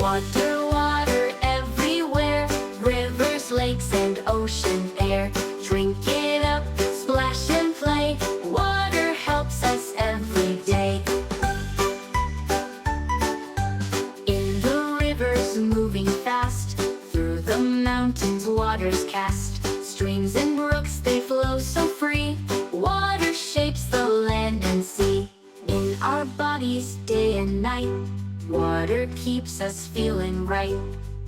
Water, water everywhere, rivers, lakes, and ocean air. Drink it up, splash and play, water helps us every day. In the rivers moving fast, through the mountains waters cast. Streams and brooks, they flow so free, water shapes the land and sea. In our bodies day and night, water keeps us feeling right.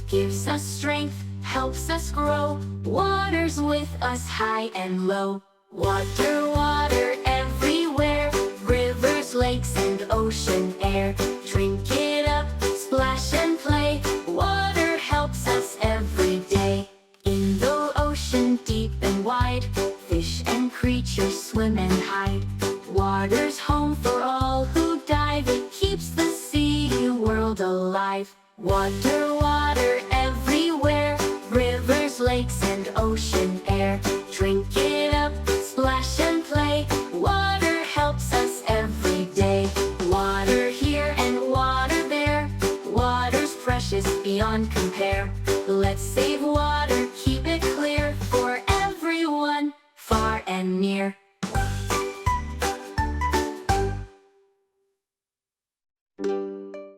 Gives us strength, helps us grow, water's with us high and low. Water, water everywhere, rivers, lakes, and ocean air. Drink it up, splash and play, water helps us every day. In the ocean deep and wide, fish and creatures swim and hide. Water's home for all who dive, it keeps the sea world alive. Water, water everywhere, rivers, lakes, and ocean air. Drink it up, splash and play, water helps us every day. Water here and water there, water's precious beyond compare. Let's save water, keep it clear, for everyone, far and near.